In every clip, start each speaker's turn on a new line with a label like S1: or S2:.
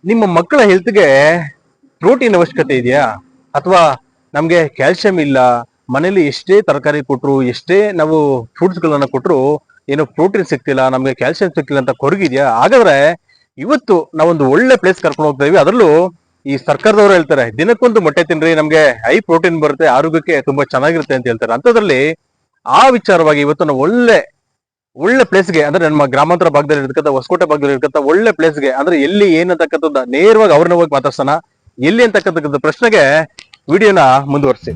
S1: ನಿಮ್ಮ ಮಕ್ಕಳ ಹೆಲ್ತ್ಗೆ ಪ್ರೋಟೀನ್ ಅವಶ್ಯಕತೆ ಇದೆಯಾ? ಅಥವಾ ನಮ್ಗೆ ಕ್ಯಾಲ್ಸಿಯಂ ಇಲ್ಲ, ಮನೇಲಿ ಎಷ್ಟೇ ತರಕಾರಿ ಕೊಟ್ರು, ಎಷ್ಟೇ ನಾವು ಫ್ರೂಟ್ಸ್ ಗಳನ್ನ ಕೊಟ್ರು ಏನೋ ಪ್ರೋಟೀನ್ ಸಿಗ್ತಿಲ್ಲ, ನಮ್ಗೆ ಕ್ಯಾಲ್ಸಿಯಂ ಸಿಗ್ತಿಲ್ಲ ಅಂತ ಕೊರಗಿದ್ಯಾ? ಹಾಗಾದ್ರೆ ಇವತ್ತು ನಾವೊಂದು ಒಳ್ಳೆ ಪ್ಲೇಸ್ ಕರ್ಕೊಂಡು ಹೋಗ್ತಾ ಇದೀವಿ. ಅದರಲ್ಲೂ ಈ ಸರ್ಕಾರದವರು ಹೇಳ್ತಾರೆ ದಿನಕ್ಕೊಂದು ಮೊಟ್ಟೆ ತಿನ್ರಿ, ನಮ್ಗೆ ಹೈ ಪ್ರೋಟೀನ್ ಬರುತ್ತೆ, ಆರೋಗ್ಯಕ್ಕೆ ತುಂಬಾ ಚೆನ್ನಾಗಿರುತ್ತೆ ಅಂತ ಹೇಳ್ತಾರೆ. ಅಂತದ್ರಲ್ಲಿ ಆ ವಿಚಾರವಾಗಿ ಇವತ್ತು ನಾವು ಒಳ್ಳೆ ಒಳ್ಳೆ ಪ್ಲೇಸ್ಗೆ, ಅಂದ್ರೆ ನಮ್ಮ ಗ್ರಾಮಾಂತರ ಭಾಗದಲ್ಲಿ ಇರ್ತಕ್ಕಂಥ, ಹೊಸಕೋಟೆ ಭಾಗದಲ್ಲಿ ಇರ್ತಕ್ಕಂಥ ಒಳ್ಳೆ ಪ್ಲೇಸ್ಗೆ, ಅಂದ್ರೆ ಎಲ್ಲಿ ಏನಂತಕ್ಕಂಥದ್ದು ನೇರವಾಗಿ ಅವ್ರನ್ನ ಹೋಗಿ ಮಾತಾಡ್ಸೋಣ. ಎಲ್ಲಿ ಅಂತಕ್ಕಂಥ ಪ್ರಶ್ನೆಗೆ ವಿಡಿಯೋನ ಮುಂದುವರಿಸಿ.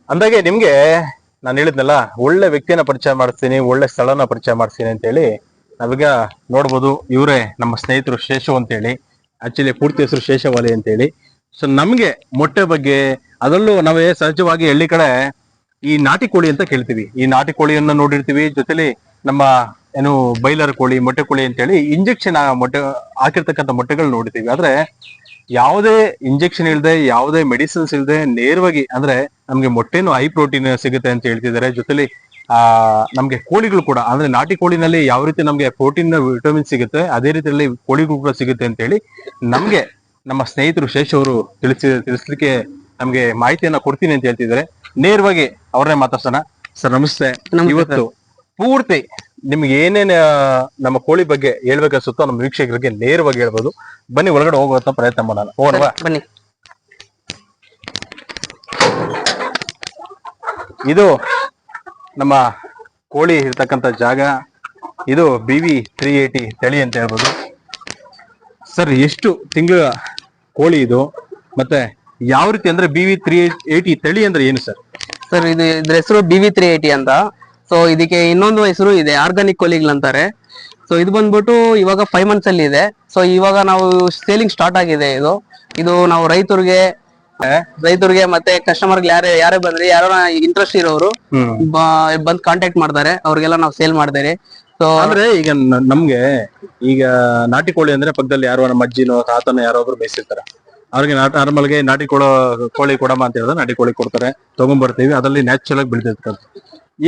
S1: ಅಂದಾಗೆ ನಿಮ್ಗೆ ನಾನು ಹೇಳಿದ್ನಲ್ಲ, ಒಳ್ಳೆ ವ್ಯಕ್ತಿಯನ್ನ ಪರಿಚಯ ಮಾಡಿಸ್ತೀನಿ, ಒಳ್ಳೆ ಸ್ಥಳನ ಪರಿಚಯ ಮಾಡಿಸ್ತೀನಿ ಅಂತ ಹೇಳಿ. ನಾವೀಗ ನೋಡ್ಬೋದು, ಇವರೇ ನಮ್ಮ ಸ್ನೇಹಿತರು ಶೇಷು ಅಂತ ಹೇಳಿ. ಆಕ್ಚುಲಿ ಪೂರ್ತಿ ಹೆಸರು ಶೇಷವಾಲಿ ಅಂತ ಹೇಳಿ. ಸೊ ನಮ್ಗೆ ಮೊಟ್ಟೆ ಬಗ್ಗೆ, ಅದರಲ್ಲೂ ನಾವೇ ಸಹಜವಾಗಿ ಹಳ್ಳಿ ಕಡೆ ಈ ನಾಟಿ ಕೋಳಿ ಅಂತ ಕೇಳ್ತೀವಿ. ಈ ನಾಟಿ ಕೋಳಿಯನ್ನ ನೋಡಿರ್ತೀವಿ, ಜೊತೆಲಿ ನಮ್ಮ ಏನು ಬೈಲರ್ ಕೋಳಿ, ಮೊಟ್ಟೆ ಕೋಳಿ ಅಂತ ಹೇಳಿ ಇಂಜೆಕ್ಷನ್ ಮೊಟ್ಟೆ ಹಾಕಿರ್ತಕ್ಕಂಥ ಮೊಟ್ಟೆಗಳು ನೋಡ್ತೀವಿ. ಆದ್ರೆ ಯಾವುದೇ ಇಂಜೆಕ್ಷನ್ ಇಲ್ಲದೆ, ಯಾವುದೇ ಮೆಡಿಸಿನ್ಸ್ ಇಲ್ಲದೆ ನೇರವಾಗಿ ಅಂದ್ರೆ ನಮ್ಗೆ ಮೊಟ್ಟೆನು ಹೈ ಪ್ರೋಟೀನ್ ಸಿಗುತ್ತೆ ಅಂತ ಹೇಳ್ತಿದ್ದಾರೆ. ಜೊತೆಲಿ ನಮ್ಗೆ ಕೋಳಿಗಳು ಕೂಡ, ಅಂದ್ರೆ ನಾಟಿ ಕೋಳಿನಲ್ಲಿ ಯಾವ ರೀತಿ ನಮ್ಗೆ ಪ್ರೋಟೀನ್, ವಿಟಮಿನ್ ಸಿಗುತ್ತೆ, ಅದೇ ರೀತಿಯಲ್ಲಿ ಕೋಳಿಗಳು ಕೂಡ ಸಿಗುತ್ತೆ ಅಂತ ಹೇಳಿ ನಮ್ಗೆ ನಮ್ಮ ಸ್ನೇಹಿತರು ಶೇಷ್ ಅವರು ತಿಳಿಸ್ಲಿಕ್ಕೆ ನಮ್ಗೆ ಮಾಹಿತಿಯನ್ನ ಕೊಡ್ತೀನಿ ಅಂತ ಹೇಳ್ತಿದ್ದಾರೆ. ನೇರವಾಗಿ ಅವ್ರನ್ನೇ ಮಾತಾಡ್ಸೋಣ. ಸರ್ ನಮಸ್ತೆ. ಇವತ್ತು ಪೂರ್ತಿ ನಿಮ್ಗೆ ಏನೇನ್ ನಮ್ಮ ಕೋಳಿ ಬಗ್ಗೆ ಹೇಳ್ಬೇಕನ್ಸುತ್ತೋ ನಮ್ಮ ವೀಕ್ಷಕರಿಗೆ ನೇರವಾಗಿ ಹೇಳ್ಬೋದು. ಬನ್ನಿ ಒಳಗಡೆ ಹೋಗುವಂತ ಪ್ರಯತ್ನ ಮಾಡೋಣ. ಹೋಗೋಣ
S2: ಬನ್ನಿ.
S1: ಇದು ನಮ್ಮ ಕೋಳಿ ಇರ್ತಕ್ಕಂಥ ಜಾಗ. ಇದು BV380 ತಳಿ ಅಂತ ಹೇಳ್ಬೋದು. ಸರ್ ಎಷ್ಟು ತಿಂಗಳ ಕೋಳಿ ಇದು, ಮತ್ತೆ ಯಾವ ರೀತಿ ಅಂದ್ರೆ BV380 ತಳಿ ಅಂದ್ರೆ ಏನು ಸರ್?
S2: ಸರ್ ಇದ್ರ ಹೆಸರು BV380 ಅಂತ. ಸೊ ಇದಕ್ಕೆ ಇನ್ನೊಂದು ಹೆಸರು ಇದೆ, ಆರ್ಗಾನಿಕ್ ಕೋಳಿಗಳು ಅಂತಾರೆ. ಸೊ ಇದು ಬಂದ್ಬಿಟ್ಟು ಇವಾಗ 5 months ಅಲ್ಲಿ ಇದೆ. ಸೊ ಇವಾಗ ನಾವು ಸೇಲಿಂಗ್ ಸ್ಟಾರ್ಟ್ ಆಗಿದೆ. ಇದು ನಾವು ರೈತರಿಗೆ ಮತ್ತೆ ಕಸ್ಟಮರ್ಗೆ ಯಾರೇ ಬಂದ್ರೆ, ಯಾರೋ ಇಂಟ್ರೆಸ್ಟ್ ಇರೋರು ಬಂದ್ ಕಾಂಟ್ಯಾಕ್ಟ್ ಮಾಡ್ತಾರೆ, ಅವ್ರಿಗೆಲ್ಲ ನಾವು ಸೇಲ್ ಮಾಡ್ತಾರೆ. ಸೊ
S1: ಅಂದ್ರೆ ಈಗ ನಮ್ಗೆ ಈಗ ನಾಟಿ ಕೋಳಿ ಅಂದ್ರೆ ಪಕ್ಕದಲ್ಲಿ ಯಾರೋ ನಮ್ಮ ಅಜ್ಜಿನೋ ತಾತನೋ ಯಾರಾದ್ರೂ ಬೇಯಿಸಿರ್ತಾರೆ, ಅವ್ರಿಗೆ ನಾರ್ಮಲ್ಗೆ ನಾಟಿ ಕೋಳಿ ಕೊಡಮ್ಮ ಅಂತ ಹೇಳಿದ್ರೆ ನಾಟಿ ಕೋಳಿ ಕೊಡ್ತಾರೆ, ತಗೊಂಡ್ಬರ್ತೀವಿ. ಅದರಲ್ಲಿ ನ್ಯಾಚುರಲ್ ಆಗಿ ಬೆಳೆದಿರ್ತದೆ.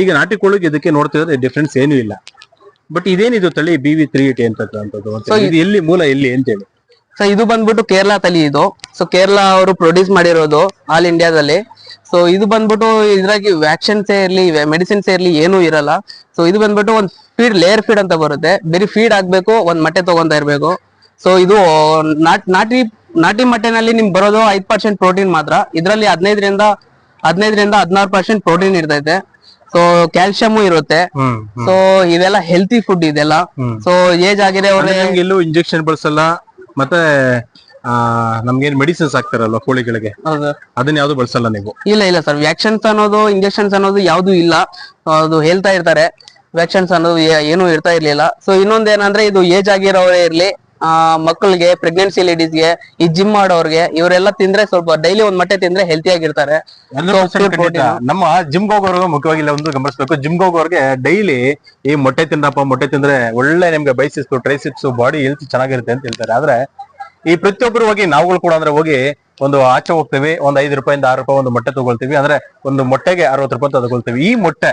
S1: ಈಗ ನಾಟಿ ಕೋಳಿಗೆ ಇದಕ್ಕೆ ನೋಡ್ತಿದ್ರೆ ಡಿಫ್ರೆನ್ಸ್ ಏನೂ ಇಲ್ಲ. ಬಟ್ ಇದೇನಿದು ತಳಿ BV380 ಅಂತದ್ದು, ಇದು ಎಲ್ಲಿ ಮೂಲ ಎಲ್ಲಿ ಅಂತ ಹೇಳಿ?
S2: ಸೊ ಇದು ಬಂದ್ಬಿಟ್ಟು ಕೇರಳ ತಳಿ ಇದು. ಸೊ ಕೇರಳ ಅವರು ಪ್ರೊಡ್ಯೂಸ್ ಮಾಡಿರೋದು ಆಲ್ ಇಂಡಿಯಾದಲ್ಲಿ. ಸೊ ಇದು ಬಂದ್ಬಿಟ್ಟು ಇದ್ರಾಗಿ ವ್ಯಾಕ್ಸಿನ್ಸ್ ಇರ್ಲಿ, ಮೆಡಿಸಿನ್ಸ್ ಇರ್ಲಿ ಏನೂ ಇರಲ್ಲ. ಸೊ ಇದು ಬಂದ್ಬಿಟ್ಟು ಒಂದ್ ಫೀಡ್, ಲೇಯರ್ ಫೀಡ್ ಅಂತ ಬರುತ್ತೆ. ಬರೀ ಫೀಡ್ ಆಗ್ಬೇಕು, ಒಂದ್ ಮೊಟ್ಟೆ ತಗೊಂತ ಇರ್ಬೇಕು. ಸೊ ಇದು ನಾಟಿ ಮೊಟ್ಟೆನಲ್ಲಿ ನಿಮ್ಗೆ ಬರೋದು 5% ಪ್ರೋಟೀನ್ ಮಾತ್ರ. ಇದ್ರಲ್ಲಿ 15ರಿಂದ 16% ಪ್ರೋಟೀನ್ ಇರ್ತೈತೆ. ಸೊ ಕ್ಯಾಲ್ಸಿಯಂ ಇರುತ್ತೆ. ಸೊ ಇದೆಲ್ಲ ಹೆಲ್ತಿ ಫುಡ್ ಇದೆಲ್ಲ. ಸೊ ಏಜ್ ಆಗಿದೆ
S1: ಎಲ್ಲೂ ಇಂಜೆಕ್ಷನ್ ಬಳಸಲ್ಲ, ಮತ್ತೆ ನಮ್ಗೇನ್ ಮೆಡಿಸಿನ್ಸ್ ಹಾಕ್ತಾರಲ್ವಾ ಕೋಳಿಗಳಿಗೆ, ಅದನ್ನ ಯಾವ್ದು ಬಳಸಲ್ಲ ನೀವು?
S2: ಇಲ್ಲ ಸರ್, ವ್ಯಾಕ್ಸಿನ್ಸ್ ಅನ್ನೋದು, ಇಂಜೆಕ್ಷನ್ಸ್ ಅನ್ನೋದು ಯಾವ್ದು ಇಲ್ಲ. ಅದು ಹೇಳ್ತಾ ಇರ್ತಾರೆ, ವ್ಯಾಕ್ಸಿನ್ಸ್ ಅನ್ನೋದು ಏನು ಇರ್ತಾ ಇರ್ಲಿಲ್ಲ. ಸೊ ಇನ್ನೊಂದೇನಂದ್ರೆ, ಇದು ಏಜ್ ಆಗಿರೋರೇ ಇರ್ಲಿ, ಮಕ್ಕಳಿಗೆ, ಪ್ರೆಗ್ನೆನ್ಸಿ ಲೇಡೀಸ್ಗೆ, ಈ ಜಿಮ್ ಮಾಡೋರ್ಗೆ, ಇವರೆಲ್ಲ ತಿಂದ್ರೆ ಸ್ವಲ್ಪ ಡೈಲಿ ಒಂದ್ ಮೊಟ್ಟೆ ತಿಂದ್ರೆ ಹೆಲ್ತಿ ಆಗಿರ್ತಾರೆ.
S1: ನಮ್ಮ ಜಿಮ್ ಹೋಗೋರ್ಗೆ ಮುಖ್ಯವಾಗಿ ಒಂದು ಗಮನಿಸಬೇಕು. ಜಿಮ್ ಹೋಗೋರ್ಗೆ ಡೈಲಿ ಈ ಮೊಟ್ಟೆ ತಿಂದಪ್ಪ, ಮೊಟ್ಟೆ ತಿಂದ್ರೆ ಒಳ್ಳೆ ನಿಮ್ಗೆ ಬೈಸಿಪ್ಸ್, ಟ್ರೈಸಿಪ್ಸ್, ಬಾಡಿ ಹೆಲ್ತ್ ಚೆನ್ನಾಗಿರುತ್ತೆ ಅಂತ ಹೇಳ್ತಾರೆ. ಆದ್ರೆ ಈ ಪ್ರತಿಯೊಬ್ಬರು ಹೋಗಿ, ನಾವುಗಳು ಕೂಡ ಅಂದ್ರೆ ಹೋಗಿ ಒಂದು ಆಚೆ ಹೋಗ್ತೀವಿ, ಒಂದ್ 5 ರೂಪಾಯಿಂದ 6 ರೂಪಾಯಿ ಒಂದು ಮೊಟ್ಟೆ ತಗೊಳ್ತೀವಿ. ಅಂದ್ರೆ ಒಂದು ಮೊಟ್ಟೆಗೆ 60 ರೂಪಾಯಿ ತಗೊಳ್ತೀವಿ. ಈ ಮೊಟ್ಟೆ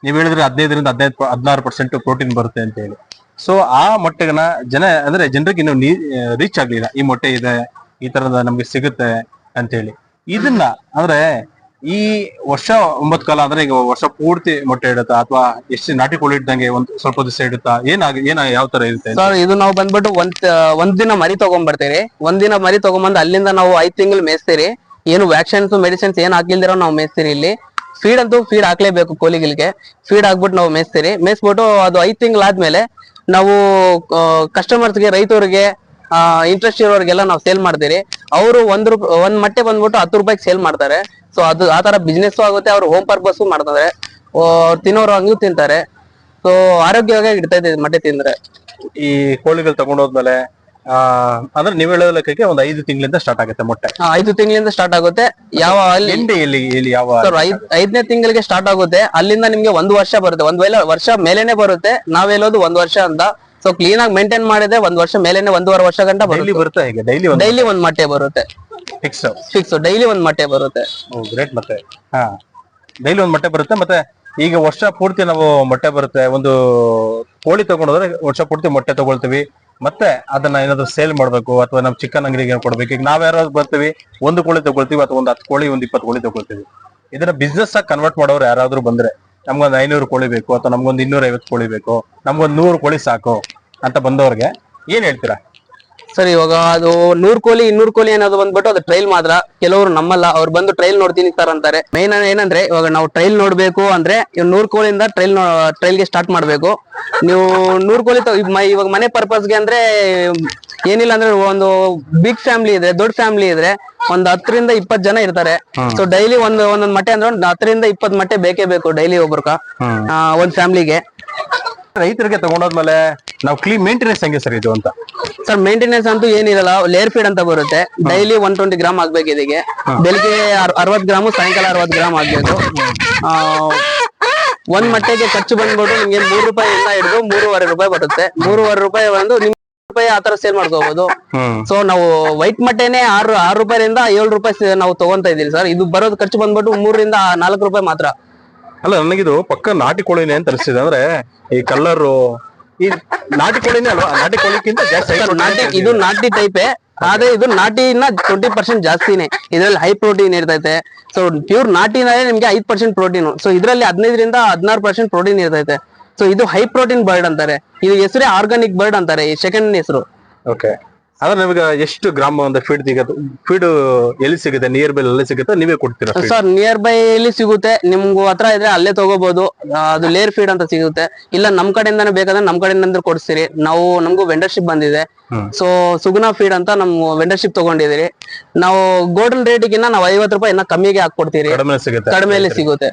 S1: ನೀವ್ ಹೇಳಿದ್ರೆ 15ರಿಂದ 16% ಪ್ರೋಟೀನ್ ಬರುತ್ತೆ ಅಂತ ಹೇಳಿ. ಸೊ ಆ ಮೊಟ್ಟೆಗನ್ನ ಜನರಿಗೆ ಇನ್ನು ರೀಚ್ ಆಗ್ಲಿಲ್ಲ, ಈ ಮೊಟ್ಟೆ ಇದೆ, ಈ ತರದ ನಮ್ಗೆ ಸಿಗುತ್ತೆ ಅಂತ ಹೇಳಿ. ಇದನ್ನ ಅಂದ್ರೆ ಈ ವರ್ಷ 9 ಕಾಲ ಅಂದ್ರೆ ಈಗ ವರ್ಷ ಪೂರ್ತಿ ಮೊಟ್ಟೆ ಇಡುತ್ತಾ, ಅಥವಾ ಎಷ್ಟು ನಾಟಿ ಕೋಳಿ ಇದ್ದಂಗೆ ಒಂದ್ ಸ್ವಲ್ಪ ದಿವಸ ಇಡುತ್ತಾ, ಯಾವ ತರ ಇರುತ್ತೆ
S2: ಸರ್? ಇದು ನಾವು ಬಂದ್ಬಿಟ್ಟು ಒಂದ್ ದಿನ ಮರಿ ತಗೊಂಡ್ಬರ್ತೀರಿ. ಒಂದಿನ ಮರಿ ತಗೊಂಡ್ಬಂದು ಅಲ್ಲಿಂದ ನಾವು 5 ತಿಂಗಳು ಮೇಯಿಸ್ತೀರಿ. ಏನು ವ್ಯಾಕ್ಸಿನ್ಸ್, ಮೆಡಿಸಿನ್ಸ್ ಏನ್ ಹಾಕಿಲ್ದಿರೋ ನಾವು ಮೇಯಿಸ್ತೀರಿ. ಇಲ್ಲಿ ಫೀಡ್ ಅಂತೂ ಫೀಡ್ ಹಾಕ್ಲೇಬೇಕು ಕೋಳಿಗಳಿಗೆ. ಫೀಡ್ ಹಾಕ್ಬಿಟ್ಟು ನಾವು ಮೇಯಿಸ್ಬಿಟ್ಟು ಅದು 5 ತಿಂಗಳಾದ್ಮೇಲೆ ನಾವು ಕಸ್ಟಮರ್ಸ್ಗೆ, ರೈತರಿಗೆ, ಇಂಟ್ರೆಸ್ಟ್ ಇರೋರಿಗೆಲ್ಲ ನಾವು ಸೇಲ್ ಮಾಡ್ತೀರಿ. ಅವರು ಒಂದ್ ಮೊಟ್ಟೆ ಬಂದ್ಬಿಟ್ಟು 10 ರೂಪಾಯಿಗೆ ಸೇಲ್ ಮಾಡ್ತಾರೆ. ಸೊ ಅದು ಆ ತರ ಬಿಸ್ನೆಸ್ ಆಗುತ್ತೆ. ಅವ್ರು ಹೋಮ್ ಪರ್ಪಸ್ ಮಾಡ್ತಾರೆ, ತಿನ್ನೋರು ಹಂಗೂ ತಿಂತಾರೆ. ಸೊ ಆರೋಗ್ಯವಾಗಿ ಇಡ್ತೈತೆ ಮೊಟ್ಟೆ ತಿಂದ್ರೆ.
S1: ಈ ಕೋಳಿಗಳು ತಗೊಂಡೋದ್ಮೇಲೆ ಅಂದ್ರೆ ನೀವ್ ಹೇಳೋ ಲೆಕ್ಕಕ್ಕೆ ಒಂದ್ 5 ತಿಂಗಳಿಂದ ಸ್ಟಾರ್ಟ್ ಆಗುತ್ತೆ ಮೊಟ್ಟೆ.
S2: 5 ತಿಂಗಳಿಂದ ಸ್ಟಾರ್ಟ್ ಆಗುತ್ತೆ. ಯಾವ
S1: ಯಾವ
S2: 5ನೇ ತಿಂಗಳಿಗೆ ಸ್ಟಾರ್ಟ್ ಆಗುತ್ತೆ. ಅಲ್ಲಿಂದ ನಿಮ್ಗೆ 1 ವರ್ಷ ಬರುತ್ತೆ. ಒಂದ್ ವೇಳೆ ವರ್ಷ ಮೇಲೇನೆ ಬರುತ್ತೆ. ನಾವ್ ಹೇಳೋದು 1 ವರ್ಷ ಅಂತ. ಸೊ ಕ್ಲೀನ್ ಆಗಿ ಮೇಂಟೈನ್ ಮಾಡಿದ್ರೆ 1 ವರ್ಷ ಮೇಲೇನೆ 1.5 ವರ್ಷ ಗಂಟ
S1: ಡೈಲಿ ಬರುತ್ತೆ ಈಗ ಡೈಲಿ
S2: ಡೈಲಿ ಒಂದ್ ಮೊಟ್ಟೆ ಬರುತ್ತೆ ಫಿಕ್ಸ್ ಡೈಲಿ ಒಂದ್ ಮೊಟ್ಟೆ ಬರುತ್ತೆ.
S1: ಗ್ರೇಟ್. ಮತ್ತೆ ಹಾ ಡೈಲಿ ಒಂದ್ ಮೊಟ್ಟೆ ಬರುತ್ತೆ. ಮತ್ತೆ ಈಗ ವರ್ಷ ಪೂರ್ತಿ ನಾವು ಮೊಟ್ಟೆ ಬರುತ್ತೆ. ಒಂದು ಕೋಳಿ ತಗೊಂಡೋದ್ರೆ ವರ್ಷ ಪೂರ್ತಿ ಮೊಟ್ಟೆ ತಗೊಳ್ತೀವಿ. ಮತ್ತೆ ಅದನ್ನ ಏನಾದ್ರು ಸೇಲ್ ಮಾಡ್ಬೇಕು ಅಥವಾ ನಮ್ ಚಿಕನ್ ಅಂಗಡಿಗೆ ಕೊಡ್ಬೇಕು. ಈಗ ನಾವ್ ಯಾರು ಬರ್ತೀವಿ, ಒಂದು ಕೋಳಿ ತಗೊಳ್ತೀವಿ ಅಥವಾ ಒಂದು 10 ಕೋಳಿ, ಒಂದು 20 ಕೋಳಿ ತಗೊಳ್ತೀವಿ. ಇದನ್ನ ಬಿಸ್ನೆಸ್ ಆಗಿ ಕನ್ವರ್ಟ್ ಮಾಡೋರು ಯಾರಾದ್ರೂ ಬಂದ್ರೆ, ನಮ್ಗೊಂದು 500 ಕೋಳಿ ಬೇಕು ಅಥವಾ ನಮ್ಗೊಂದು 250 ಕೋಳಿ ಬೇಕು, ನಮ್ಗೊಂದು 100 ಕೋಳಿ ಸಾಕು ಅಂತ ಬಂದವ್ರಿಗೆ ಏನ್ ಹೇಳ್ತೀರಾ?
S2: ಸರ್ ಇವಾಗ ಅದು 100 ಕೋಳಿ 200 ಕೋಳಿ ಅನ್ನೋದು ಬಂದ್ಬಿಟ್ಟು ಅದು ಟ್ರೈಲ್ ಮಾತ್ರ. ಕೆಲವರು ನಮ್ಮಲ್ಲ, ಅವ್ರು ಬಂದು ಟ್ರೈಲ್ ನೋಡ್ತೀನಿ ಸರ್ ಅಂತಾರೆ. ಮೈನ್ ಏನಂದ್ರೆ ಇವಾಗ ನಾವು ಟ್ರೈಲ್ ನೋಡ್ಬೇಕು ಅಂದ್ರೆ 100 ಕೋಳಿಯಿಂದ ಟ್ರೈಲ್ಗೆ ಸ್ಟಾರ್ಟ್ ಮಾಡ್ಬೇಕು. ನೀವು 100 ಕೋಳಿ ಇವಾಗ ಮನೆ ಪರ್ಪಸ್ಗೆ ಅಂದ್ರೆ ಏನಿಲ್ಲ ಅಂದ್ರೆ ಒಂದು ಬಿಗ್ ಫ್ಯಾಮಿಲಿ ಇದ್ರೆ, ದೊಡ್ಡ ಫ್ಯಾಮಿಲಿ ಇದ್ರೆ ಒಂದ್ 10 ರಿಂದ 20 ಜನ ಇರ್ತಾರೆ. ಸೊ ಡೈಲಿ ಒಂದೊಂದ್ ಮೊಟ್ಟೆ ಅಂದ್ರೆ 10 ರಿಂದ 20 ಮೊಟ್ಟೆ ಬೇಕೇ ಬೇಕು ಡೈಲಿ ಒಬ್ರಕ ಒಂದ್ ಫ್ಯಾಮಿಲಿಗೆ.
S1: ರೈತರಿಗೆ ತಗೊಂಡೋದ್ಮೇಲೆ ನಾವು ಕ್ಲೀನ್ ಮೇಂಟೆನೆನ್ಸ್ ಹೆಂಗೆ ಸರ್ ಇದು ಅಂತ?
S2: ಸರ್ ಮೇಂಟೆನೆನ್ಸ್ ಅಂತೂ ಏನಿರಲ್ಲ, ಲೇರ್ ಫೀಡ್ ಅಂತ ಬರುತ್ತೆ. ಡೈಲಿ 120 ಗ್ರಾಮ್ ಆಗ್ಬೇಕು ಇದಕ್ಕೆ. ಬೆಳಿಗ್ಗೆ 60 ಗ್ರಾಮು, ಸಾಯಂಕಾಲ 60 ಗ್ರಾಮ್ ಆಗ್ಬೇಕು. ಒಂದ್ ಮೊಟ್ಟೆಗೆ ಖರ್ಚು ಬಂದ್ಬಿಟ್ಟು ನಿಮ್ಗೆ 3 ರೂಪಾಯಿಯಿಂದ ಹಿಡಿದು 3.5 ರೂಪಾಯಿ ಬರುತ್ತೆ. 3.5 ರೂಪಾಯಿ ಬಂದು ನಿಮ್ಗೆ ರೂಪಾಯಿ ಆತರ ಸೇಲ್ ಮಾಡ್ಕೋಬಹುದು. ಸೊ ನಾವು ವೈಟ್ ಮೊಟ್ಟೆನೆ 6 ರೂಪಾಯಿಯಿಂದ 7 ರೂಪಾಯಿ ನಾವು ತಗೊಂತಾ ಇದೀವಿ ಸರ್. ಇದು ಬರೋದು ಖರ್ಚು ಬಂದ್ಬಿಟ್ಟು 3 ರಿಂದ 4 ರೂಪಾಯಿ ಮಾತ್ರ.
S1: ಅಲ್ಲ, ನನಗಿದು ಪಕ್ಕ ನಾಟಿ ಕೋಳಿನೇ ಅಂತ ಅನಿಸ್ತಿದೆ. ಅಂದ್ರೆ ಈ ಕಲ್ಲರು ಈ ನಾಟಿ ಕೋಳಿನೇ ಅಲ್ವಾ? ನಾಟಿ ಕೋಳಿಗಿಂತ ಜಾಸ್ತಿ
S2: ಇದು ನಾಟಿ ಟೈಪೇ, ಆದ್ರೆ ಇದು ನಾಟಿನ 20% ಜಾಸ್ತಿನೇ. ಇದ್ರಲ್ಲಿ ಹೈ ಪ್ರೋಟೀನ್ ಇರ್ತೈತೆ. ಸೊ ಪ್ಯೂರ್ ನಾಟಿನಲ್ಲಿ ನಿಮ್ಗೆ 5% ಪ್ರೋಟೀನ್. ಸೊ ಇದ್ರಲ್ಲಿ 15 ರಿಂದ 16% ಪ್ರೋಟೀನ್ ಇರ್ತೈತೆ. ಸೊ ಇದು ಹೈ ಪ್ರೋಟೀನ್ ಬರ್ಡ್ ಅಂತಾರೆ. ಇದು ಹೆಸರೇ ಆರ್ಗಾನಿಕ್ ಬರ್ಡ್ ಅಂತಾರೆ, ಈ ಸೆಕೆಂಡ್ ಹೆಸರು.
S1: ಓಕೆ. ಆದ್ರೆ ನಿಮಗೆ ಎಷ್ಟು ಗ್ರಾಮ್ ಒಂದು ಫೀಡ್ ಸಿಗುತ್ತೆ? ಫೀಡ್ ಎಲ್ಲಿ ಸಿಗುತ್ತೆ? ನಿಯರ್ ಬೈ ಎಲ್ಲಿ ಸಿಗುತ್ತೆ? ನೀವೇ ಕೊಡ್ತೀರಾ?
S2: ಸರ್ ನಿಯರ್ ಬೈ ಎಲ್ಲಿ ಸಿಗುತ್ತೆ ನಿಮ್ಗೂ ಹತ್ರ ಇದ್ರೆ ಅಲ್ಲೇ ತಗೋಬಹುದು. ಅದು ಲೇರ್ ಫೀಡ್ ಅಂತ ಸಿಗುತ್ತೆ. ಇಲ್ಲ ನಮ್ ಕಡೆಯಿಂದಾನೆ ಬೇಕಾದ್ರೆ ನಮ್ ಕಡೆಯಿಂದ ಕೊಡಿಸ್ತೀರಿ. ನಮಗೂ ವೆಂಡರ್ಶಿಪ್ ಬಂದಿದೆ. ಸೊ ಸುಗುಣ ಫೀಡ್ ಅಂತ ನಮ್ ವೆಂಡರ್ಶಿಪ್ ತಗೊಂಡಿದ್ದೀರಿ. ನಾವು ಗೋಲ್ಡನ್ ರೇಟಿಗಿನ್ನ ನಾವು 50 ರೂಪಾಯಿ ಇನ್ನ ಕಮ್ಮಿಗೆ ಹಾಕೊಡ್ತೀರಿ. ಕಡಿಮೆಯಲ್ಲಿ ಸಿಗುತ್ತೆ.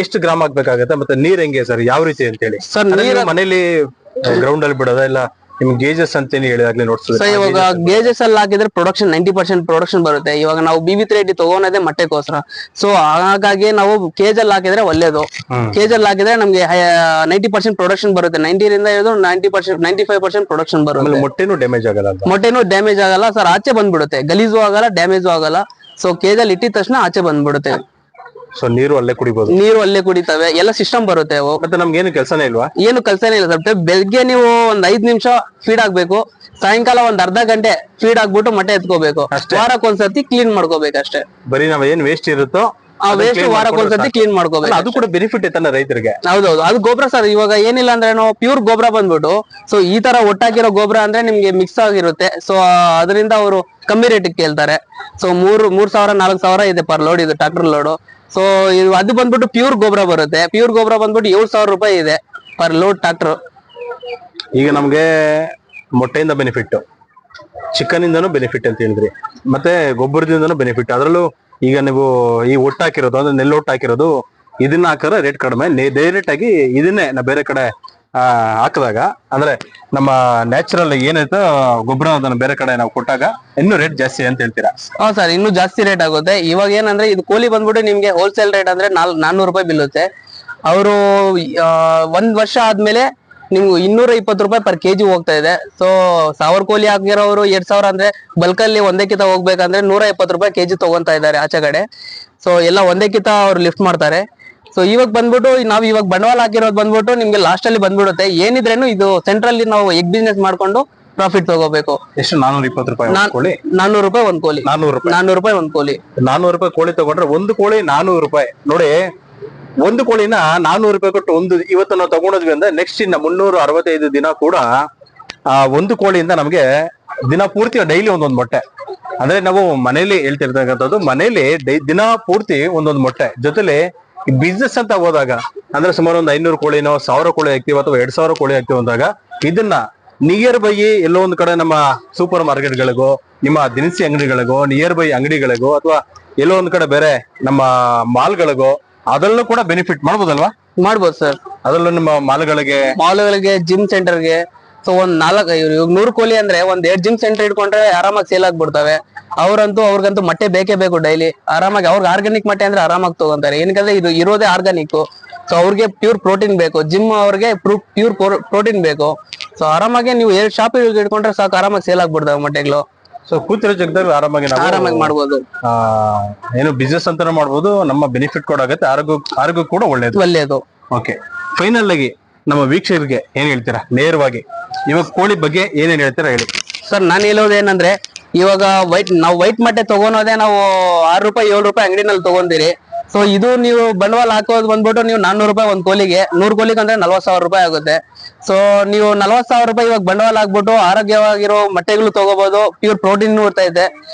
S1: ಎಷ್ಟು ಗ್ರಾಮ್ ಹಾಕ್ಬೇಕಾಗತ್ತೆ? ಮತ್ತೆ ನೀರ್ ಹೆಂಗೆ ಸರ್, ಯಾವ ರೀತಿ ಅಂತ ಹೇಳಿ?
S2: ಸರ್ ನೀರ್
S1: ಮನೇಲಿ ಗ್ರೌಂಡ್ ಅಲ್ಲಿ ಬಿಡೋದ ಇಲ್ಲ ನಿಮ್ಗೆ ಗೇಜಸ್ ಅಂತ ಹೇಳಿದಾಗ್ಲೇ ನೋಡ್ತೀವಿ.
S2: ಇವಾಗ ಗೇಜಸ್ ಅಲ್ಲಿ ಹಾಕಿದ್ರೆ ಪ್ರೊಡಕ್ಷನ್ 90% ಪ್ರೊಡಕ್ಷನ್ ಬರುತ್ತೆ. ಇವಾಗ ನಾವು BB380 ತಗೋನದೇ ಮೊಟ್ಟೆಗೋಸ್ಕರ. ಸೊ ಹಾಗಾಗಿ ನಾವು ಕೇಜ್ ಅಲ್ಲಿ ಹಾಕಿದ್ರೆ ಒಳ್ಳೇದು. ಕೇಜ್ ಅಲ್ಲಿ ಹಾಕಿದ್ರೆ ನಮ್ಗೆ 90% ಪ್ರೊಡಕ್ಷನ್ ಬರುತ್ತೆ. 90 ರಿಂದ 90% 95% ಪ್ರೊಡಕ್ಷನ್ ಬರುತ್ತೆ.
S1: ಮೊಟ್ಟೆನೂ ಡ್ಯಾಮೇಜ್ ಆಗಲ್ಲ?
S2: ಮೊಟ್ಟೆನೂ ಡ್ಯಾಮೇಜ್ ಆಗಲ್ಲ ಸರ್, ಆಚೆ ಬಂದ್ಬಿಡುತ್ತೆ. ಗಲೀಜು ಆಗಲ್ಲ, ಡ್ಯಾಮೇಜು ಆಗಲ್ಲ. ಸೊ ಕೇಜ್ ಅಲ್ಲಿ ಇಟ್ಟಿದ ತಕ್ಷಣ ಆಚೆ ಬಂದ್ಬಿಡುತ್ತೆ.
S1: ಸೊ ನೀರು ಅಲ್ಲೇ ಕುಡಿಬಹುದು?
S2: ನೀರು ಅಲ್ಲೇ ಕುಡಿತವೆ, ಎಲ್ಲ ಸಿಸ್ಟಮ್ ಬರುತ್ತೆ ಅವು.
S1: ಮತ್ತೆ ನಮ್ಗೆ ಏನು ಕೆಲಸನೇ ಇಲ್ವಾ?
S2: ಏನು ಕೆಲಸನೇ ಇಲ್ಲ ಸರ್. ಬೆಳಗ್ಗೆ ನೀವು ಒಂದ್ 5 ನಿಮಿಷ ಫೀಡ್ ಆಗ್ಬೇಕು, ಸಾಯಂಕಾಲ ಒಂದ್ ಅರ್ಧ ಗಂಟೆ ಫೀಡ್ ಆಗ್ಬಿಟ್ಟು ಮೊಟ್ಟೆ ಎತ್ಕೋಬೇಕು. ವಾರಕ್ಕೊಂದ್ಸತಿ ಕ್ಲೀನ್ ಮಾಡ್ಕೋಬೇಕು ಅಷ್ಟೇ.
S1: ಬರೀ ನಾವ್ ಏನ್ ವೇಸ್ಟ್ ಇರುತ್ತೋ
S2: ಆ ವೇಸ್ಟ್ ವಾರಕ್ಕೊಂದ್ಸತಿ ಕ್ಲೀನ್ ಮಾಡ್ಕೋಬೇಕು.
S1: ಅದು ಕೂಡ ಬೆನಿಫಿಟ್ ಐತಲ್ಲ ರೈತರಿಗೆ?
S2: ಹೌದೌದು. ಅದು ಗೊಬ್ಬರ ಸರ್. ಇವಾಗ ಏನಿಲ್ಲ ಅಂದ್ರೆ ನಾವು ಪ್ಯೂರ್ ಗೊಬ್ಬರ ಬಂದ್ಬಿಟ್ಟು, ಸೊ ಈ ತರ ಒಟ್ಟಾಗಿರೋ ಗೊಬ್ಬರ ಅಂದ್ರೆ ನಿಮ್ಗೆ ಮಿಕ್ಸ್ ಆಗಿರುತ್ತೆ. ಸೊ ಅದರಿಂದ ಅವರು ಕಮ್ಮಿ ರೇಟಿಗೆ ಕೇಳ್ತಾರೆ. ಸೊ 3,000 4,000 ಇದೆ ಪರ್ ಲೋಡ್, ಇದು ಟ್ರಾಕ್ಟರ್ ಲೋಡು. ಸೊ ಇದು ಅದು ಬಂದ್ಬಿಟ್ಟು ಪ್ಯೂರ್ ಗೊಬ್ಬರ ಬರುತ್ತೆ. ಪ್ಯೂರ್ ಗೊಬ್ಬರ ಬಂದ್ಬಿಟ್ಟು 7,000 ರೂಪಾಯಿ ಇದೆ ಪರ್ ಲೋಡ್ ಟ್ರಾಕ್ಟರ್.
S1: ಈಗ ನಮ್ಗೆ ಮೊಟ್ಟೆಯಿಂದ ಬೆನಿಫಿಟ್, ಚಿಕನ್ ಇಂದನೂ ಬೆನಿಫಿಟ್ ಅಂತ ಹೇಳಿದ್ರಿ, ಮತ್ತೆ ಗೊಬ್ಬರದಿಂದನೂ ಬೆನಿಫಿಟ್. ಅದರಲ್ಲೂ ಈಗ ನೀವು ಈ ಒಟ್ಟು ಹಾಕಿರೋದು ಅಂದ್ರೆ ನೆಲ್ಲು ಒಟ್ಟು ಹಾಕಿರೋದು, ಇದನ್ನ ಹಾಕಿದ್ರೆ ರೇಟ್ ಕಡಿಮೆ. ಡೈರೆಕ್ಟ್ ಆಗಿ ಇದನ್ನೇ ನಾ ಬೇರೆ ಕಡೆ ಹಾಕಿದಾಗ ಅಂದ್ರೆ ನಮ್ಮ ನ್ಯಾಚುರಲ್ ಏನೈತೋ ಗೊಬ್ಬರ ಅದನ್ನ ಬೇರೆ ಕಡೆ ನಾವು ಕೊಟ್ಟಾಗ ಇನ್ನೂ ರೇಟ್ ಜಾಸ್ತಿ ಅಂತ ಹೇಳ್ತೀರಾ?
S2: ಹಾ ಸರ್, ಇನ್ನೂ ಜಾಸ್ತಿ ರೇಟ್ ಆಗುತ್ತೆ. ಇವಾಗ ಏನಂದ್ರೆ ಇದು ಕೋಳಿ ಬಂದ್ಬಿಟ್ಟು ನಿಮ್ಗೆ ಹೋಲ್ಸೇಲ್ ರೇಟ್ ಅಂದ್ರೆ 400 ರೂಪಾಯಿ ಬೀಳುತ್ತೆ. ಅವರು 1 ವರ್ಷ ಆದ್ಮೇಲೆ ನಿಮ್ಗೆ 220 ರೂಪಾಯಿ ಪರ್ ಕೆಜಿ ಹೋಗ್ತಾ ಇದೆ. ಸೊ 1000 ಕೋಳಿ ಹಾಕಿರೋರು 2,000 ಅಂದ್ರೆ ಬಲ್ಕ್ ಅಲ್ಲಿ ಒಂದೇ ಕಿತ ಹೋಗ್ಬೇಕಂದ್ರೆ 120 ರೂಪಾಯಿ ಕೆಜಿ ತಗೊಂತಾ ಇದ್ದಾರೆ ಆಚೆ ಕಡೆ. ಸೊ ಎಲ್ಲ ಒಂದೇ ಕಿತ ಅವ್ರು ಲಿಫ್ಟ್ ಮಾಡ್ತಾರೆ. ಸೊ ಇವಾಗ ಬಂದ್ಬಿಟ್ಟು ನಾವ್ ಇವಾಗ ಬಂಡವಾಳ ಹಾಕಿರೋದು ಬಂದ್ಬಿಟ್ಟು ನಿಮ್ಗೆ ಲಾಸ್ಟ್ ಅಲ್ಲಿ ಬಂದ್ಬಿಡುತ್ತೆ. ಏನಿದ್ರೇನು ಇದು ಸೆಂಟ್ರಲ್ ನಾವು ಎಗ್ ಬಿಸ್ನೆಸ್ ಮಾಡ್ಕೊಂಡು ಪ್ರಾಫಿಟ್ ತಗೋಬೇಕು.
S1: ಎಷ್ಟು? 420 ರೂಪಾಯಿ ಕೋಳಿ?
S2: 400 ರೂಪಾಯಿ ಒಂದ್ ಕೋಳಿ. 400 ರೂಪಾಯಿ ಒಂದ್ ಕೋಳಿ.
S1: 400 ರೂಪಾಯಿ ಕೋಳಿ ತಗೊಂಡ್ರೆ ಒಂದು ಕೋಳಿ 400 ರೂಪಾಯಿ. ನೋಡಿ, ಒಂದು ಕೋಳಿನ 400 ರೂಪಾಯಿ ಕೊಟ್ಟು ಇವತ್ತು ನಾವು ತಗೊಂಡಿದ್ವಿ ಅಂದ್ರೆ ನೆಕ್ಸ್ಟ್ ಇನ್ನ 365 ದಿನ ಕೂಡ ಆ ಒಂದು ಕೋಳಿಯಿಂದ ನಮ್ಗೆ ದಿನ ಪೂರ್ತಿ ಡೈಲಿ ಒಂದೊಂದು ಮೊಟ್ಟೆ. ಅಂದ್ರೆ ನಾವು ಮನೇಲಿ ಹೇಳ್ತಿರ್ತಕ್ಕಂಥದ್ದು, ಮನೇಲಿ ದಿನ ಪೂರ್ತಿ ಒಂದೊಂದು ಮೊಟ್ಟೆ. ಜೊತೆಲಿ ಬಿಸ್ನೆಸ್ ಅಂತ ಹೋದಾಗ ಅಂದ್ರೆ ಸುಮಾರು ಒಂದು 500 ಕೋಳಿನೋ 1000 ಕೋಳಿ ಹಾಕ್ತಿವಿ ಅಥವಾ 2,000 ಕೋಳಿ ಹಾಕ್ತಿವಿ ಅಂದಾಗ ಇದನ್ನ ನಿಯರ್ ಬೈ ಎಲ್ಲೋ ಒಂದ್ ಕಡೆ ನಮ್ಮ ಸೂಪರ್ ಮಾರ್ಕೆಟ್ಗಳಿಗೋ, ನಿಮ್ಮ ದಿನಸಿ ಅಂಗಡಿಗಳಿಗೋ, ನಿಯರ್ ಬೈ ಅಂಗಡಿಗಳಿಗೋ, ಅಥವಾ ಎಲ್ಲೋ ಒಂದ್ ಕಡೆ ಬೇರೆ ನಮ್ಮ ಮಾಲ್ಗಳಿಗೋ ಅದರಲ್ಲೂ ಕೂಡ ಬೆನಿಫಿಟ್ ಮಾಡ್ಬೋದಲ್ವಾ?
S2: ಮಾಡ್ಬೋದು ಸರ್.
S1: ಅದರಲ್ಲೂ ನಿಮ್ಮ ಮಾಲ್ಗಳಿಗೆ,
S2: ಜಿಮ್ ಸೆಂಟರ್ಗೆ. ಸೊ ಒಂದ್ 100 ಕೋಳಿ ಅಂದ್ರೆ ಒಂದ್ 2 ಜಿಮ್ ಸೆಂಟರ್ ಇಟ್ಕೊಂಡ್ರೆ ಆರಾಮಾಗಿ ಸೇಲ್ ಆಗ್ಬಿಡ್ತವೆ. ಅವ್ರಿಗಂತೂ ಮೊಟ್ಟೆ ಬೇಕೇ ಬೇಕು ಡೈಲಿ. ಆರಾಮಾಗಿ ಅವ್ರಿಗೆ ಆರ್ಗಾನಿಕ್ ಮೊಟ್ಟೆ ಅಂದ್ರೆ ಆರಾಮಾಗಿ ತಗೊಂತಾರೆ. ಏನಕ್ಕಂದ್ರೆ ಇದು ಇರೋದೇ ಆರ್ಗಾನಿಕ್. ಸೊ ಅವ್ರಿಗೆ ಪ್ಯೂರ್ ಪ್ರೋಟೀನ್ ಬೇಕು, ಜಿಮ್ ಅವ್ರಿಗೆ ಪ್ಯೂರ್ ಪ್ರೋಟೀನ್ ಬೇಕು. ಸೊ ಆರಾಮಾಗಿ ನೀವು ಶಾಪ್ ಇಟ್ಕೊಂಡ್ರೆ ಸಾಕು, ಆರಾಮಾಗಿ ಸೇಲ್ ಆಗ್ಬಿಡ್ತಾವೆ ಮೊಟ್ಟೆಗಳು.
S1: ಸೊ ಕೂತಿರೋ ಜಾಗದಲ್ಲಿ ಆರಾಮಾಗಿ
S2: ಮಾಡ್ಬೋದು.
S1: ಏನು ಬಿಸ್ನೆಸ್ ಅಂತಾನೆ ಮಾಡ್ಬೋದು, ನಮ್ಮ ಬೆನಿಫಿಟ್ ಕೂಡ ಆಗುತ್ತೆ, ಆರೋಗ್ಯ ಕೂಡ ಒಳ್ಳೇದು. ಓಕೆ, ಫೈನಲ್ ಆಗಿ ನಮ್ಮ ವೀಕ್ಷಕರಿಗೆ ಏನ್ ಹೇಳ್ತೀರಾ ನೇರವಾಗಿ ಇವಾಗ ಕೋಳಿ ಬಗ್ಗೆ ಏನೇನ್ ಹೇಳ್ತೀರಾ ಹೇಳಿ.
S2: ಸರ್ ನಾನು ಹೇಳೋದು ಏನಂದ್ರೆ, ಇವಾಗ ನಾವು ವೈಟ್ ಮೊಟ್ಟೆ ತಗೊಳೋದೇ ನಾವು 6 ರೂಪಾಯಿ 7 ರೂಪಾಯಿ ಅಂಗಡಿನಲ್ಲಿ ತಗೊಂತೀರಿ. ಸೊ ಇದು ನೀವು ಬಂಡವಾಳ ಹಾಕೋದು ಬಂದ್ಬಿಟ್ಟು ನೀವು 400 ರೂಪಾಯಿ ಒಂದ್ ಕೋಲಿಗೆ, 100 ಕೋಲಿಗೆ ಅಂದ್ರೆ 40,000 ರೂಪಾಯಿ ಆಗುತ್ತೆ. ಸೊ ನೀವು 40,000 ರೂಪಾಯಿ ಇವಾಗ ಬಂಡವಾಳ ಹಾಕ್ಬಿಟ್ಟು ಆರೋಗ್ಯವಾಗಿರೋ ಮೊಟ್ಟೆಗಳು ತಗೋಬಹುದು, ಪ್ಯೂರ್ ಪ್ರೋಟೀನ್ ಇರ್ತೈತೆ.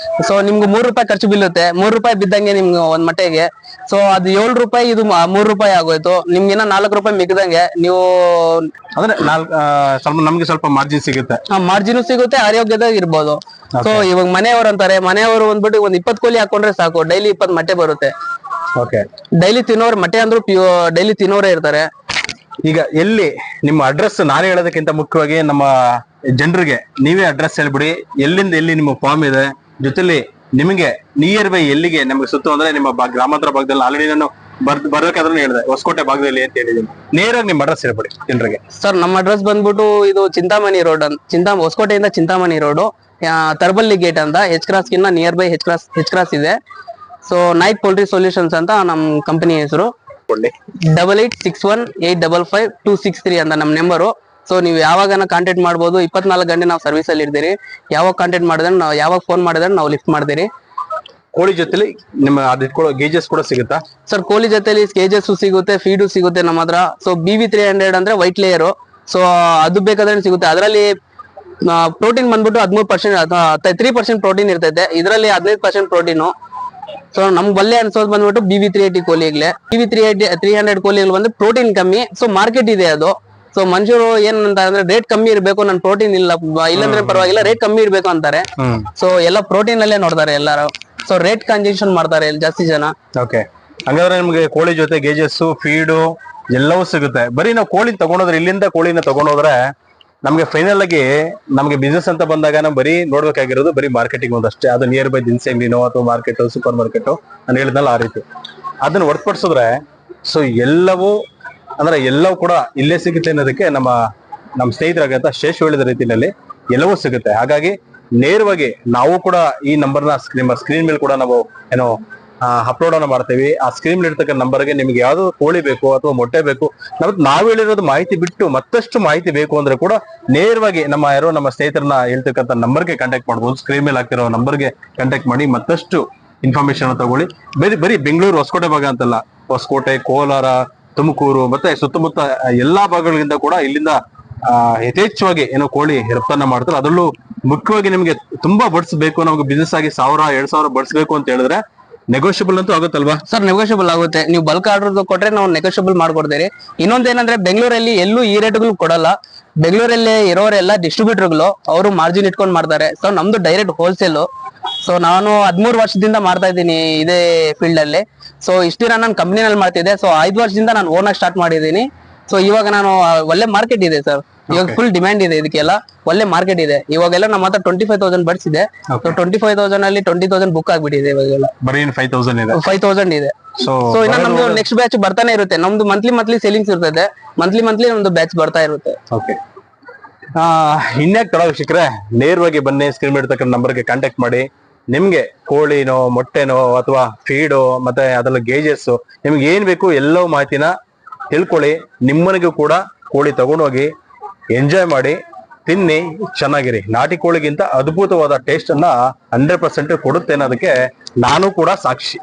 S2: ಸೊ ನಿಮ್ಗೆ 3 ರೂಪಾಯಿ ಖರ್ಚು ಬೀಳುತ್ತೆ, 3 ರೂಪಾಯಿ ಬಿದ್ದಂಗೆ ನಿಮ್ಗೆ ಒಂದ್ ಮೊಟ್ಟೆಗೆ. ಸೊ ಅದು 7 ರೂಪಾಯಿ, ಇದು 3 ರೂಪಾಯಿ ಆಗೋಯ್ತು, ನಿಮ್ಗೆ ಇನ್ನ 4 ರೂಪಾಯಿ ಮಿಕ್ಕದಂಗೆ ನೀವು
S1: ಅಂದ್ರೆ ನಮ್ಗೆ ಸ್ವಲ್ಪ ಮಾರ್ಜಿನ್ ಸಿಗುತ್ತೆ.
S2: ಮಾರ್ಜಿನ್ ಸಿಗುತ್ತೆ, ಆರೋಗ್ಯದಾಗ ಇರ್ಬೋದು. ಸೊ ಇವಾಗ ಮನೆಯವರು ಅಂತಾರೆ, ಮನೆಯವರು ಬಂದ್ಬಿಟ್ಟು ಒಂದ್ 20 ಕೋಲಿ ಹಾಕೊಂಡ್ರೆ ಸಾಕು, ಡೈಲಿ 20 ಮೊಟ್ಟೆ ಬರುತ್ತೆ. ಡೈಲಿ ತಿನ್ನೋರು ಮೊಟ್ಟೆ ಅಂದ್ರೂ ಡೈಲಿ ತಿನ್ನೋರೇ ಇರ್ತಾರೆ.
S1: ಈಗ ಎಲ್ಲಿ ನಿಮ್ಮ ಅಡ್ರೆಸ್ ನಾನು ಹೇಳೋದಕ್ಕಿಂತ ಮುಖ್ಯವಾಗಿ ನಮ್ಮ ಜನರಿಗೆ ನೀವೇ ಅಡ್ರೆಸ್ ಹೇಳ್ಬಿಡಿ, ಎಲ್ಲಿಂದ ಎಲ್ಲಿ ನಿಮ್ಮ ಫಾರ್ಮ್ ಇದೆ, ಜೊತೆಲಿ ನಿಮಗೆ ನಿಯರ್ ಬೈ ಎಲ್ಲಿಗೆ ನಮ್ಗೆ ಸುತ್ತ ಅಂದ್ರೆ ನಿಮ್ಮ ಗ್ರಾಮಾಂತರ ಭಾಗದಲ್ಲಿ ಆಲ್ರೆಡಿ ನಾನು ಬರ್ಬೇಕಾದ್ರೂ ಹೇಳಿದೆ ಹೊಸಕೋಟೆ ಭಾಗದಲ್ಲಿ ಅಂತ ಹೇಳಿದ್ದೀನಿ. ನೇರಾಗಿ ನಿಮ್ಮ ಅಡ್ರೆಸ್ ಹೇಳ್ಬಿಡಿ ಜನರಿಗೆ.
S2: ಸರ್ ನಮ್ಮ ಅಡ್ರೆಸ್ ಬಂದ್ಬಿಟ್ಟು ಇದು ಚಿಂತಾಮಣಿ ರೋಡ್ ಅಂತ, ಹೊಸಕೋಟೆಯಿಂದ ಚಿಂತಾಮಣಿ ರೋಡ್, ತರ್ಬಲ್ಲಿ ಗೇಟ್ ಅಂತ, H-Cross ಗಿನ್ನ ನಿಯರ್ ಬೈ H-Cross ಇದೆ. ಸೊ ನೈಟ್ ಪೋಲ್ಟ್ರಿ ಸೊಲ್ಯೂಷನ್ಸ್ ಅಂತ ನಮ್ ಕಂಪನಿ ಹೆಸರು. 8861855263 ಅಂತ ನಮ್ ನಂಬರು. ಸೊ ನೀವು ಯಾವಾಗ ಕಾಂಟ್ಯಾಕ್ಟ್ ಮಾಡ್ಬೋದು, 24 ಗಂಟೆ ನಾವು ಸರ್ವಿಸ್ ಅಲ್ಲಿ ಇರ್ತೀರಿ. ಯಾವಾಗ ಕಾಂಟ್ಯಾಕ್ಟ್ ಮಾಡಿದ್ರೆ ನಾವು, ಯಾವಾಗ ಫೋನ್ ಮಾಡಿದ್ರೆ ನಾವು ಲಿಫ್ಟ್ ಮಾಡ್ತೀರಿ.
S1: ಕೋಳಿ ಜೊತೆಲಿ ನಿಮ್ಮ ಗೇಜಸ್ ಕೂಡ ಸಿಗುತ್ತಾ
S2: ಸರ್? ಕೋಳಿ ಜೊತೆಲಿ ಗೇಜಸ್ ಸಿಗುತ್ತೆ, ಫೀಡು ಸಿಗುತ್ತೆ ನಮ್ಮ ಹತ್ರ. ಸೊ BV300 ಅಂದ್ರೆ ವೈಟ್ ಲೇಯರ್, ಸೊ ಅದು ಬೇಕಾದ್ರೆ ಸಿಗುತ್ತೆ. ಅದರಲ್ಲಿ ಪ್ರೋಟೀನ್ ಬಂದ್ಬಿಟ್ಟು 13%, 3% ಪ್ರೋಟೀನ್ ಇರ್ತೈತೆ, ಇದರಲ್ಲಿ 15% ಪ್ರೋಟೀನು. ಸೊ ನಮ್ಗೆ ಒಳ್ಳೆ ಅನ್ಸೋದು ಬಂದ್ಬಿಟ್ಟು BV380 ಕೋಲಿಗ್ಲೆ. BV300 ಕೋಲಿಗಳು ಬಂದ್ರೆ ಪ್ರೋಟೀನ್ ಕಮ್ಮಿ, ಸೊ ಮಾರ್ಕೆಟ್ ಇದೆ ಅದು. ಸೊ ಮನುಷ್ಯರು ಏನಂತ ಅಂದ್ರೆ ರೇಟ್ ಕಮ್ಮಿ ಇರ್ಬೇಕು, ನನ್ ಪ್ರೋಟೀನ್ ಇಲ್ಲಂದ್ರೆ ಪರವಾಗಿಲ್ಲ, ರೇಟ್ ಕಮ್ಮಿ ಇರ್ಬೇಕು ಅಂತಾರೆ. ಸೊ ಎಲ್ಲ ಪ್ರೋಟೀನ್ ಅಲ್ಲೇ ನೋಡ್ತಾರೆ ಎಲ್ಲಾರು. ಸೊ ರೇಟ್ ಕನ್ಜೆಕ್ಷನ್ ಮಾಡ್ತಾರೆ ಜಾಸ್ತಿ ಜನ.
S1: ಓಕೆ, ಹಂಗಾದ್ರೆ ನಿಮ್ಗೆ ಕೋಳಿ ಜೊತೆ ಗೇಜಸ್, ಫೀಡು ಎಲ್ಲವೂ ಸಿಗುತ್ತೆ. ಬರೀ ನಾವು ಕೋಳಿ ತಗೊಂಡೋದ್ರೆ, ಇಲ್ಲಿಂದ ಕೋಳಿನ ತಗೊಂಡೋದ್ರೆ ನಮ್ಗೆ ಫೈನಲ್ ಆಗಿ ನಮ್ಗೆ ಬಿಸ್ನೆಸ್ ಅಂತ ಬಂದಾಗ ನಾವು ಬರೀ ನೋಡ್ಬೇಕಾಗಿರೋದು ಬರೀ ಮಾರ್ಕೆಟಿಂಗ್ ಒಂದಷ್ಟೇ. ಅದು ನಿಯರ್ ಬೈ ದಿನಸಿ ಅಂಗಡಿನೋ ಅಥವಾ ಮಾರ್ಕೆಟ್, ಸೂಪರ್ ಮಾರ್ಕೆಟ್, ನಾನು ಹೇಳಿದ್ನಲ್ಲ ಆ ರೀತಿ ಅದನ್ನ ಹೊರತುಪಡಿಸಿದ್ರೆ ಸೊ ಎಲ್ಲವೂ ಕೂಡ ಇಲ್ಲೇ ಸಿಗುತ್ತೆ ಅನ್ನೋದಕ್ಕೆ ನಮ್ಮ ಸ್ನೇಹಿತರಾಗಂತ ಶೇಷ್ ಹೇಳಿದ ರೀತಿಯಲ್ಲಿ ಎಲ್ಲವೂ ಸಿಗುತ್ತೆ. ಹಾಗಾಗಿ ನೇರವಾಗಿ ನಾವು ಕೂಡ ಈ ನಂಬರ್ನ ನಿಮ್ಮ ಸ್ಕ್ರೀನ್ ಮೇಲೆ ಕೂಡ ನಾವು ಅಪ್ಲೋಡ್ ಅನ್ನ ಮಾಡ್ತೀವಿ. ಆ ಸ್ಕ್ರೀನ್ ಇರ್ತಕ್ಕಂಥ ನಂಬರ್ಗೆ ನಿಮ್ಗೆ ಯಾವ್ದು ಕೋಳಿ ಬೇಕು ಅಥವಾ ಮೊಟ್ಟೆ ಬೇಕು, ನಾವ್ ಹೇಳಿರೋದು ಮಾಹಿತಿ ಬಿಟ್ಟು ಮತ್ತಷ್ಟು ಮಾಹಿತಿ ಬೇಕು ಅಂದ್ರೆ ಕೂಡ ನೇರವಾಗಿ ನಮ್ಮ ಸ್ನೇಹಿತರನ್ನ ಹೇಳ್ತಕ್ಕಂಥ ನಂಬರ್ಗೆ ಕಾಂಟ್ಯಾಕ್ಟ್ ಮಾಡ್ಬೋದು. ಸ್ಕ್ರೀನ್ ಮೇಲೆ ಆಗ್ತಿರೋ ನಂಬರ್ಗೆ ಕಾಂಟ್ಯಾಕ್ಟ್ ಮಾಡಿ ಮತ್ತಷ್ಟು ಇನ್ಫಾರ್ಮೇಶನ್ ತಗೊಳ್ಳಿ. ಬರೀ ಬೆಂಗಳೂರು ಹೊಸಕೋಟೆ ಭಾಗ ಅಂತಲ್ಲ, ಹೊಸಕೋಟೆ, ಕೋಲಾರ, ತುಮಕೂರು ಮತ್ತೆ ಸುತ್ತಮುತ್ತ ಎಲ್ಲಾ ಭಾಗಗಳಿಂದ ಕೂಡ ಇಲ್ಲಿಂದ ಯಥೇಚ್ಛವಾಗಿ ಕೋಳಿ ರಫ್ತನ್ನ ಮಾಡ್ತಾರೆ. ಅದರಲ್ಲೂ ಮುಖ್ಯವಾಗಿ ನಿಮ್ಗೆ ತುಂಬಾ ಬಡ್ಸ್ ಬೇಕು, ನಮ್ಗೆ ಬಿಸ್ನೆಸ್ ಆಗಿ 1000-2000 ಬಡ್ಸ್ ಬೇಕು ಅಂತ ಹೇಳಿದ್ರೆ ನೆಗೋಷಿಯಬಲ್ ಅಂತೂ ಆಗುತ್ತಲ್ವಾ
S2: ಸರ್? ನೆಗೋಷಿಯಬಲ್ ಆಗುತ್ತೆ. ನೀವು ಬಲ್ಕ್ ಆರ್ಡರ್ ಕೊಟ್ರೆ ನಾವು ನೆಗೋಷಿಯಬಲ್ ಮಾಡ್ಕೊಡ್ತೀರಿ. ಇನ್ನೊಂದೇನಂದ್ರೆ ಬೆಂಗಳೂರಲ್ಲಿ ಎಲ್ಲೂ ಈ ರೇಟ್ಗಳು ಕೊಡಲ್ಲ. ಬೆಂಗಳೂರಲ್ಲಿ ಇರೋರೆಲ್ಲ ಡಿಸ್ಟ್ರಿಬ್ಯೂಟರ್ಗಳು, ಅವರು ಮಾರ್ಜಿನ್ ಇಟ್ಕೊಂಡ್ ಮಾಡ್ತಾರೆ. ಸೊ ನಮ್ದು ಡೈರೆಕ್ಟ್ ಹೋಲ್ಸೇಲ್. ಸೊ ನಾನು 13 ವರ್ಷದಿಂದ ಮಾಡ್ತಾ ಇದ್ದೀನಿ ಇದೇ ಫೀಲ್ಡ್ ಅಲ್ಲಿ. ಸೊ ಇಷ್ಟ ದಿನ ನಾನು ಕಂಪ್ನಿನಲ್ಲಿ ಮಾಡ್ತಿದ್ದೆ. ಸೊ 5 ವರ್ಷದಿಂದ ನಾನು ಓನ್ ಆಗಿ ಸ್ಟಾರ್ಟ್ ಮಾಡಿದ್ದೀನಿ. ಸೊ ಇವಾಗ ನಾನು ಒಳ್ಳೆ ಮಾರ್ಕೆಟ್ ಇದೆ ಸರ್, ಇವಾಗ ಫುಲ್ ಡಿಮ್ಯಾಂಡ್ ಇದೆ ಇದಕ್ಕೆಲ್ಲ, ಒಳ್ಳೆ ಮಾರ್ಕೆಟ್ ಇದೆ. ಇವಾಗೆಲ್ಲ ನಮ್ಮ ಹತ್ರ 25,000 ಬರ್ಡ್ಸ್ ಇದೆ. ಸೊ 25,000 ಅಲ್ಲಿ 20,000 ಬುಕ್ ಆಗ್ಬಿಟ್ಟಿದೆ ಇವಾಗೆಲ್ಲ. 5,000 ಇದೆ. ಸೊ ಇನ್ನ ನಮ್ದು ನೆಕ್ಸ್ಟ್ ಬ್ಯಾಚ್ ಬರ್ತಾನೆ ಇರುತ್ತೆ. ನಮ್ದು ಮಂತ್ಲಿ ಸೇಲಿಂಗ್ಸ್ ಇರ್ತದೆ, ಮಂತ್ಲಿ ನಮ್ದು ಬ್ಯಾಚ್ ಬರ್ತಾ ಇರುತ್ತೆ.
S1: ಓಕೆ, ಇನ್ಯಾಕ್ ತಡ ವೀಕ್ಷಕರೇ, ನೇರವಾಗಿ ಬನ್ನಿ, ಸ್ಕ್ರೀನ್ ಇರ್ತಕ್ಕಂಥ ನಂಬರ್ಗೆ ಕಾಂಟ್ಯಾಕ್ಟ್ ಮಾಡಿ. ನಿಮ್ಗೆ ಕೋಳಿನೋ, ಮೊಟ್ಟೆನೋ ಅಥವಾ ಫೀಡೋ ಮತ್ತೆ ಅದೆಲ್ಲ ಗೇಜಸ್, ನಿಮ್ಗೆ ಏನ್ ಬೇಕು ಎಲ್ಲವೂ ಮಾಹಿತಿನ ತಿಳ್ಕೊಳ್ಳಿ. ನಿಮ್ಮನಿಗೂ ಕೂಡ ಕೋಳಿ ತಗೊಂಡೋಗಿ ಎಂಜಾಯ್ ಮಾಡಿ, ತಿನ್ನಿ, ಚೆನ್ನಾಗಿರಿ. ನಾಟಿ ಕೋಳಿಗಿಂತ ಅದ್ಭುತವಾದ ಟೇಸ್ಟ್ ಅನ್ನ 100% ಕೊಡುತ್ತೆ ಅನ್ನೋದಕ್ಕೆ ನಾನು ಕೂಡ ಸಾಕ್ಷಿ.